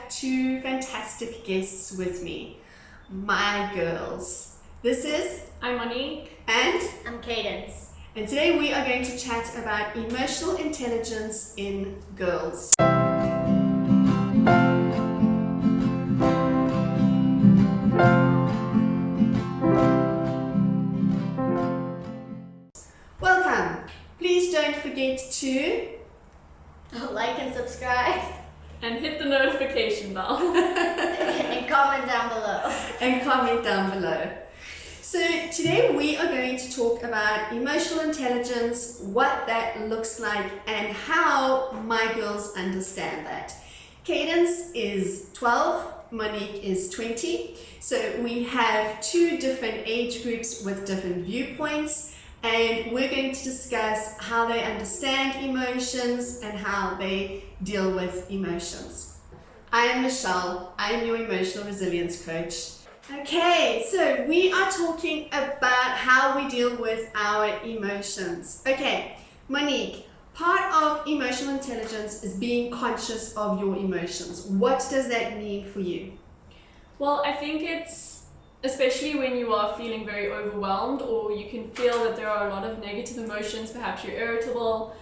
have two fantastic guests with me, my girls. This is I'm Monique. and I'm Cadence. and today we are going to chat about emotional intelligence in girls. Welcome. Please don't forget to Like and subscribe And hit the notification bell. and comment down below. and comment down below. So today we are going to talk about emotional intelligence, what that looks like, and how my girls understand that. Cadence is 12, Monique is 20. So we have two different age groups with different viewpoints, and we're going to discuss how they understand emotions and how they deal with emotions. I am Michelle, I am your emotional resilience coach. Okay, so we are talking about how we deal with our emotions. Okay, Monique, part of emotional intelligence is being conscious of your emotions. What does that mean for you? Well, I think it's especially when you are feeling very overwhelmed, or you can feel that there are a lot of negative emotions. Perhaps you're irritable,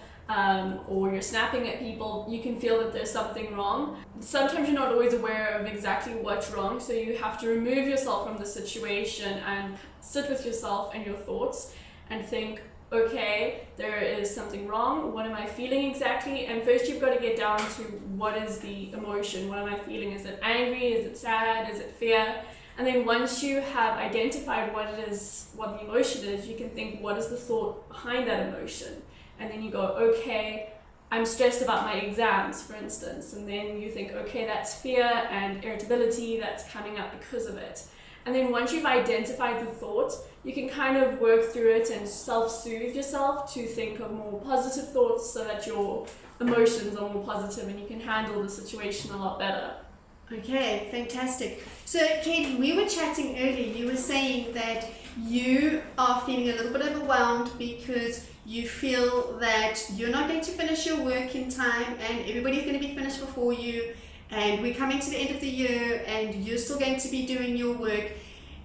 or you're snapping at people. You can feel that there's something wrong. Sometimes you're not always aware of exactly what's wrong, so you have to remove yourself from the situation and sit with yourself and your thoughts and think, okay, there is something wrong. What am I feeling exactly? And first you've got to get down to what is the emotion. What am I feeling? Is it angry? Is it sad? Is it fear? And then once you have identified what it is, what the emotion is, you can think, what is the thought behind that emotion? And then you go, okay, I'm stressed about my exams, for instance. And then you think, okay, that's fear and irritability that's coming up because of it. And then once you've identified the thought, you can kind of work through it and self-soothe yourself to think of more positive thoughts so that your emotions are more positive and you can handle the situation a lot better. Okay, fantastic. So, Katie, we were chatting earlier. You were saying that you are feeling a little bit overwhelmed because you feel that you're not going to finish your work in time and everybody's going to be finished before you, and we're coming to the end of the year and you're still going to be doing your work.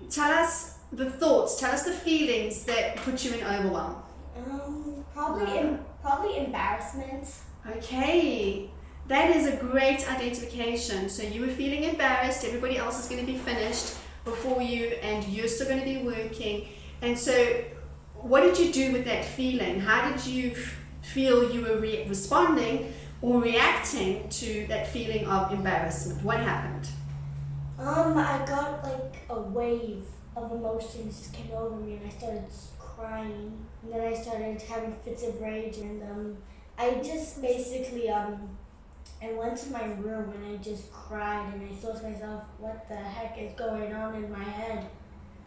Tell us the thoughts, tell us the feelings that put you in overwhelm. Probably embarrassment. Okay. That is a great identification. So you were feeling embarrassed, everybody else is going to be finished before you and you're still going to be working. And so what did you do with that feeling? How did you feel you were responding or reacting to that feeling of embarrassment? What happened? I got like a wave of emotions just came over me and I started crying. And then I started having fits of rage and I just basically I went to my room and I just cried and I thought to myself, what the heck is going on in my head?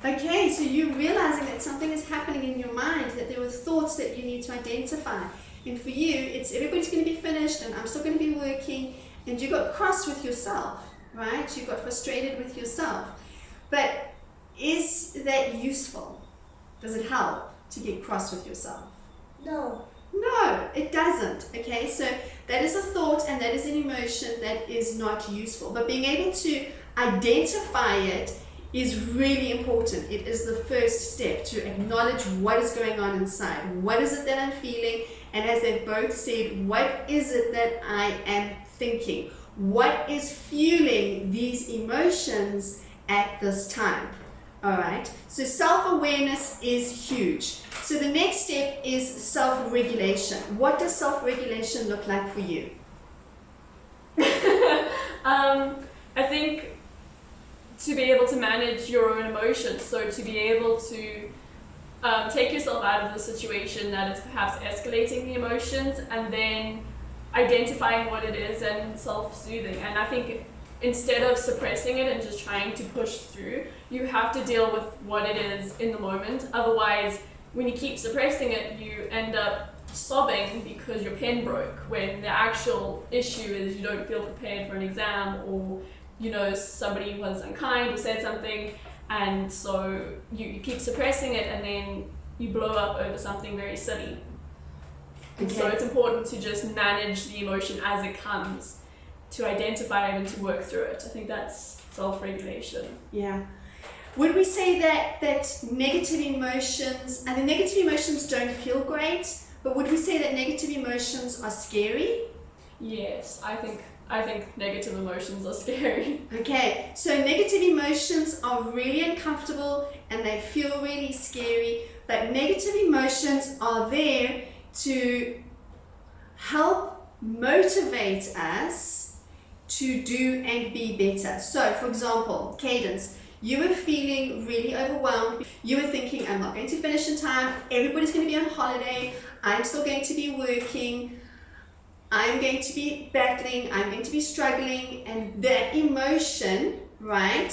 Okay, so you're realizing that something is happening in your mind, that there were thoughts that you need to identify. And for you, it's everybody's going to be finished and I'm still going to be working, and you got cross with yourself, right? You got frustrated with yourself. But is that useful? Does it help to get cross with yourself? No. No, it doesn't. Okay, so that is a thought and that is an emotion that is not useful. But being able to identify it is really important. It is the first step to acknowledge what is going on inside. What is it that I'm feeling? And as they both said, what is it that I am thinking? What is fueling these emotions at this time? All right, so self-awareness is huge. So the next step is self-regulation. What does self-regulation look like for you? I think to be able to manage your own emotions, so to be able to take yourself out of the situation that is perhaps escalating the emotions, and then identifying what it is and self-soothing. And I think instead of suppressing it and just trying to push through, you have to deal with what it is in the moment. Otherwise, when you keep suppressing it, you end up sobbing because your pen broke, when the actual issue is you don't feel prepared for an exam, or somebody was unkind or said something, and so you keep suppressing it and then you blow up over something very silly. Okay. So it's important to just manage the emotion as it comes, to identify it and to work through it. I think that's self-regulation. Yeah. Would we say that negative emotions, and the negative emotions don't feel great, but would we say that negative emotions are scary? Yes, I think negative emotions are scary. Okay, so negative emotions are really uncomfortable and they feel really scary, but negative emotions are there to help motivate us to do and be better. So, for example, Cadence, you were feeling really overwhelmed. You were thinking, I'm not going to finish in time. Everybody's going to be on holiday. I'm still going to be working. I'm going to be battling. I'm going to be struggling. And that emotion, right,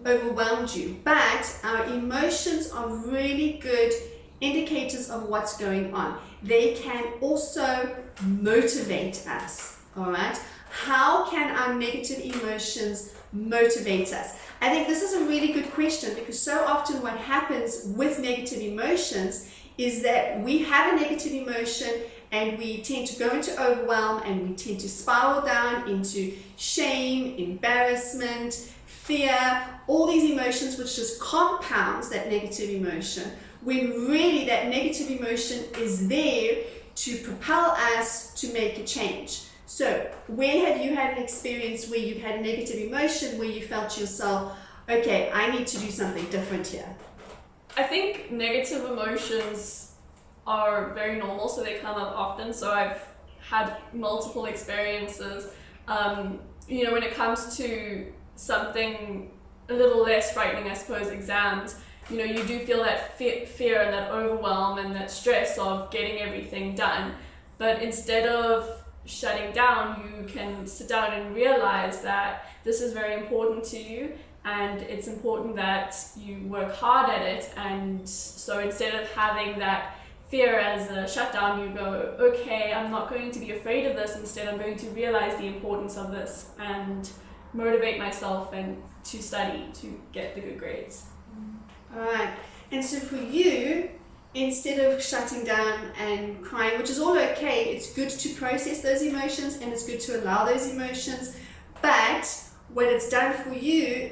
overwhelmed you. But our emotions are really good indicators of what's going on. They can also motivate us, all right? How can our negative emotions motivate us? I think this is a really good question, because so often what happens with negative emotions is that we have a negative emotion and we tend to go into overwhelm and we tend to spiral down into shame, embarrassment, fear, all these emotions, which just compounds that negative emotion, when really that negative emotion is there to propel us to make a change. So where have you had an experience where you've had a negative emotion, where you felt to yourself, okay, I need to do something different here? I think negative emotions are very normal, so they come up often. So I've had multiple experiences. You know, when it comes to something a little less frightening, I suppose, exams, you know, you do feel that fear and that overwhelm and that stress of getting everything done. But instead of shutting down, you can sit down and realize that this is very important to you, and it's important that you work hard at it. And so instead of having that fear as a shutdown, you go, okay, I'm not going to be afraid of this. Instead, I'm going to realize the importance of this and motivate myself and to study to get the good grades. All right. And so for you, instead of shutting down and crying, which is all okay, it's good to process those emotions and it's good to allow those emotions. But what it's done for you,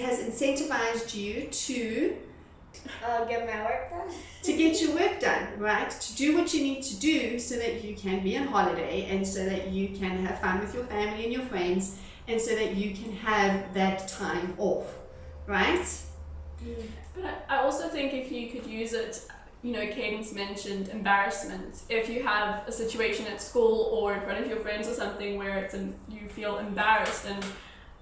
has incentivized you to Get my work done. to get your work done, right? To do what you need to do so that you can be on holiday and so that you can have fun with your family and your friends and so that you can have that time off, right? But I also think if you could use it, you know, Cadence mentioned embarrassment. If you have a situation at school or in front of your friends or something where you feel embarrassed, and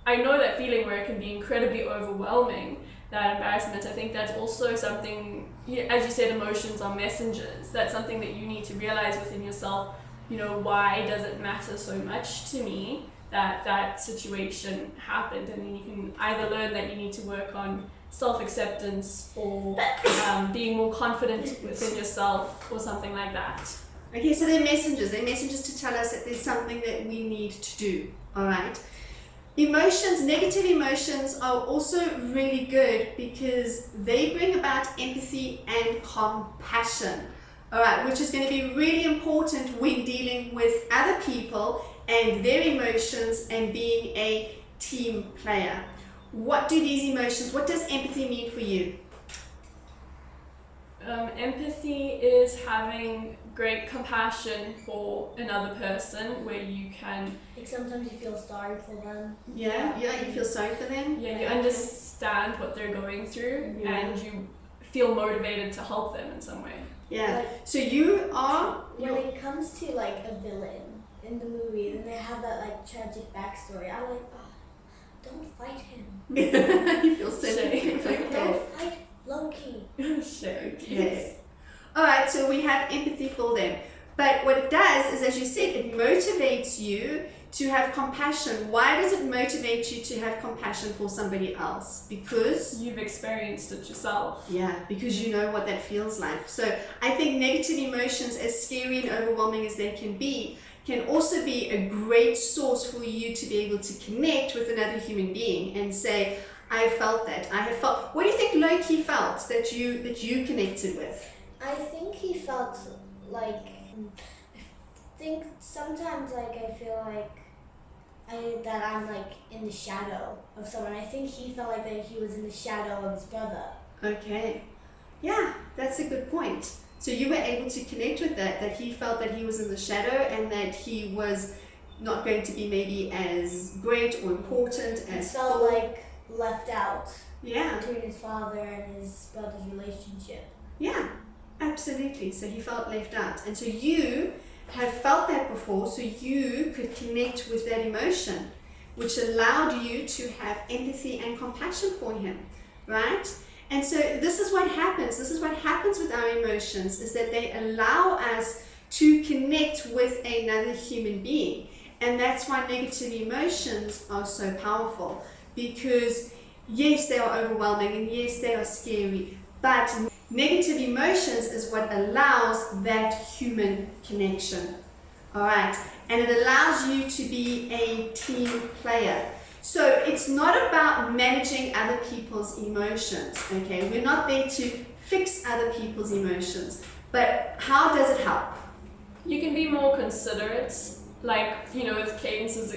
I know that feeling where it can be incredibly overwhelming, that embarrassment, I think that's also something, as you said, emotions are messengers. That's something that you need to realize within yourself, you know, why does it matter so much to me that situation happened? And then you can either learn that you need to work on self-acceptance or being more confident within yourself or something like that. Okay, so they're messengers. They're messengers to tell us that there's something that we need to do, all right? Emotions, negative emotions are also really good because they bring about empathy and compassion, all right, which is going to be really important when dealing with other people and their emotions and being a team player. What do these emotions, what does empathy mean for you? Empathy is having great compassion for another person, where you can... Like sometimes you feel sorry for them. Yeah, you feel sorry for them? Yeah, you understand what they're going through, Yeah. and you feel motivated to help them in some way. Yeah, Like, so you are... when it comes to like a villain in the movie, then they have that like tragic backstory. I'm like, oh, don't fight him. you feel sympathy. Shame. Don't fight Loki. Shame. Yes. All right, so we have empathy for them. But what it does is, as you said, it motivates you to have compassion. Why does it motivate you to have compassion for somebody else? Because You've experienced it yourself. yeah, because you know what that feels like. So I think negative emotions, as scary and overwhelming as they can also be a great source for you to be able to connect with another human being and say, I felt that. I have felt. What do you think Loki felt that you connected with? I think he felt like, I think sometimes like I feel like that I'm like in the shadow of someone. I think he felt like that he was in the shadow of his brother. Okay. Yeah, that's a good point. So you were able to connect with that he felt that he was in the shadow and that he was not going to be maybe as great or important He as felt Thor. like left out Yeah, between his father and his brother's relationship. yeah, absolutely. So he felt left out. And so you have felt that before, so you could connect with that emotion, which allowed you to have empathy and compassion for him, right? And so this is what happens. This is what happens with our emotions, is that they allow us to connect with another human being. And that's why negative emotions are so powerful, because yes, they are overwhelming and yes, they are scary, but negative emotions is what allows that human connection. All right, and it allows you to be a team player. So it's not about managing other people's emotions, okay? We're not there to fix other people's emotions, but how does it help? You can be more considerate, like, you know, with Cadence's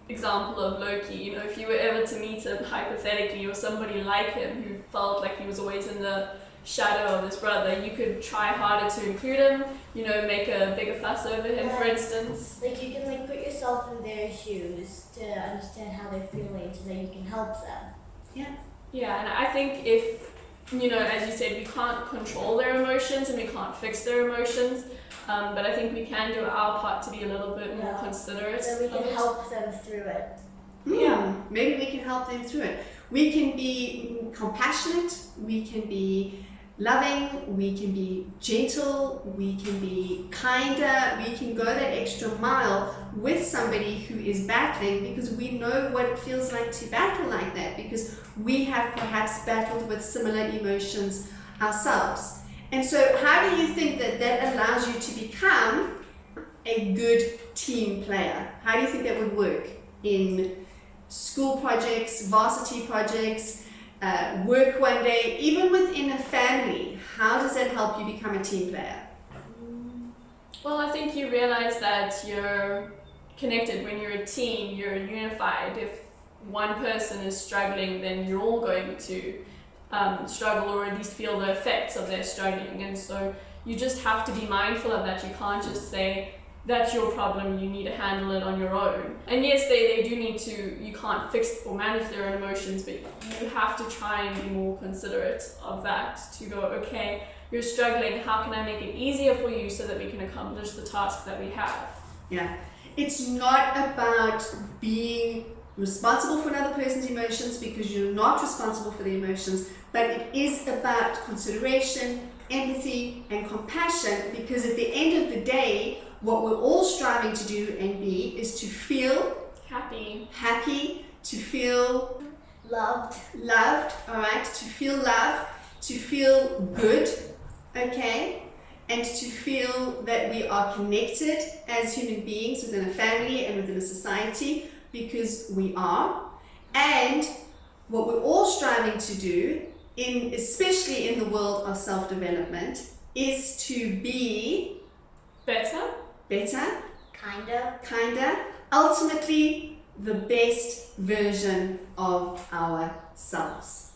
example of Loki, you know, if you were ever to meet him hypothetically, or somebody like him who felt like he was always in the shadow of his brother, you could try harder to include him, you know, make a bigger fuss over him, for instance. Like you can like put yourself in their shoes to understand how they're feeling so that you can help them. Yeah, and I think if, you know, as you said, we can't control their emotions and we can't fix their emotions, but I think we can do our part to be a little bit more considerate. So we of can it. help them through it. Yeah. Maybe we can help them through it. We can be compassionate, we can be loving, we can be gentle, we can be kinder, we can go that extra mile with somebody who is battling, because we know what it feels like to battle like that, because we have perhaps battled with similar emotions ourselves. And so how do you think that that allows you to become a good team player? How do you think that would work in school projects, varsity projects, work one day, even within a family? How does that help you become a team player? Well, I think you realize that you're connected when you're a team, you're unified. If one person is struggling, then you're all going to struggle, or at least feel the effects of their struggling. And so you just have to be mindful of that. You can't just say, that's your problem, you need to handle it on your own. And yes, they do need to, you can't fix or manage their own emotions, but you have to try and be more considerate of that, to go, okay, you're struggling, how can I make it easier for you so that we can accomplish the task that we have? Yeah, it's not about being responsible for another person's emotions, because you're not responsible for the emotions, but it is about consideration, empathy, and compassion, because at the end of the day, what we're all striving to do and be is to feel happy, to feel Loved. all right, to feel love, to feel good, okay, and to feel that we are connected as human beings within a family and within a society, because we are. And what we're all striving to do, especially in the world of self-development, is to be Better, Kinder. ultimately the best version of ourselves.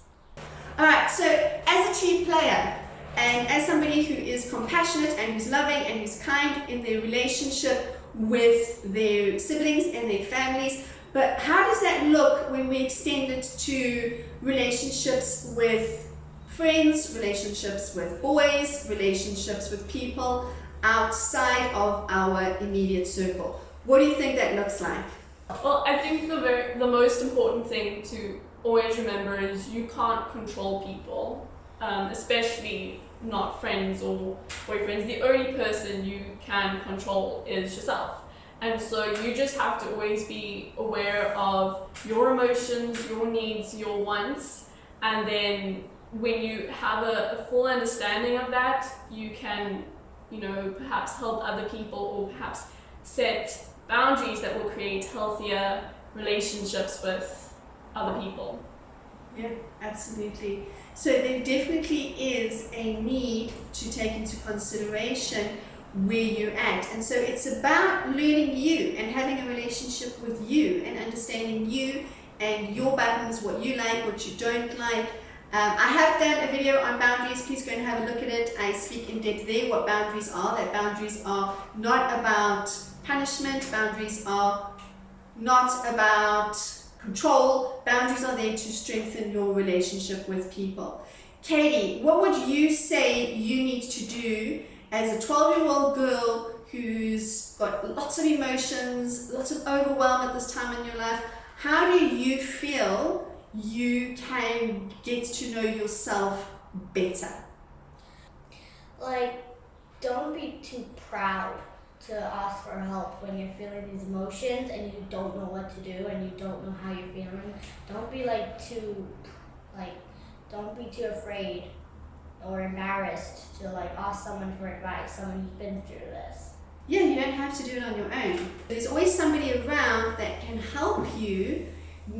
All right, so as a team player and as somebody who is compassionate and who's loving and who's kind in their relationship with their siblings and their families, but how does that look when we extend it to relationships with friends, relationships with boys, relationships with people outside of our immediate circle? What do you think that looks like? Well, I think the most important thing to always remember is you can't control people, especially not friends or boyfriends. The only person you can control is yourself. And so you just have to always be aware of your emotions, your needs, your wants, and then when you have a full understanding of that, you can, you know, perhaps help other people, or perhaps set boundaries that will create healthier relationships with other people. Yeah, absolutely. So there definitely is a need to take into consideration where you're at. And so it's about learning you and having a relationship with you and understanding you and your buttons, what you like, what you don't like. I have done a video on boundaries. Please go and have a look at it. I speak in depth there what boundaries are. That boundaries are not about punishment. Boundaries are not about control. Boundaries are there to strengthen your relationship with people. Katie, what would you say you need to do as a 12-year-old girl who's got lots of emotions, lots of overwhelm at this time in your life? How do you feel you can get to know yourself better? Like, don't be too proud to ask for help when you're feeling these emotions and you don't know what to do and you don't know how you're feeling. Don't be don't be too afraid or embarrassed to ask someone for advice, someone who's been through this. Yeah, you don't have to do it on your own. There's always somebody around that can help you,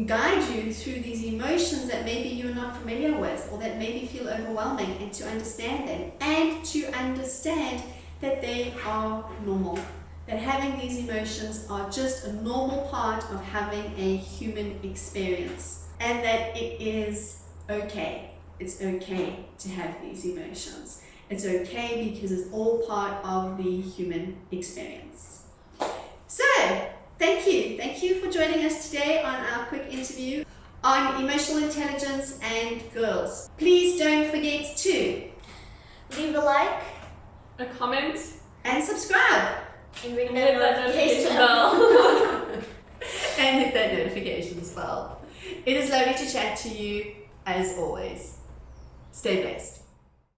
guide you through these emotions that maybe you're not familiar with or that maybe feel overwhelming, and to understand them and to understand that they are normal. That having these emotions are just a normal part of having a human experience, and that it is okay. It's okay to have these emotions. It's okay because it's all part of the human experience. So, thank you for joining us today on our quick interview on emotional intelligence and girls. Please don't forget to Leave a like, A comment, and subscribe and ring and hit that that notification notification bell. and hit that notifications bell. It is lovely to chat to you as always. Stay blessed.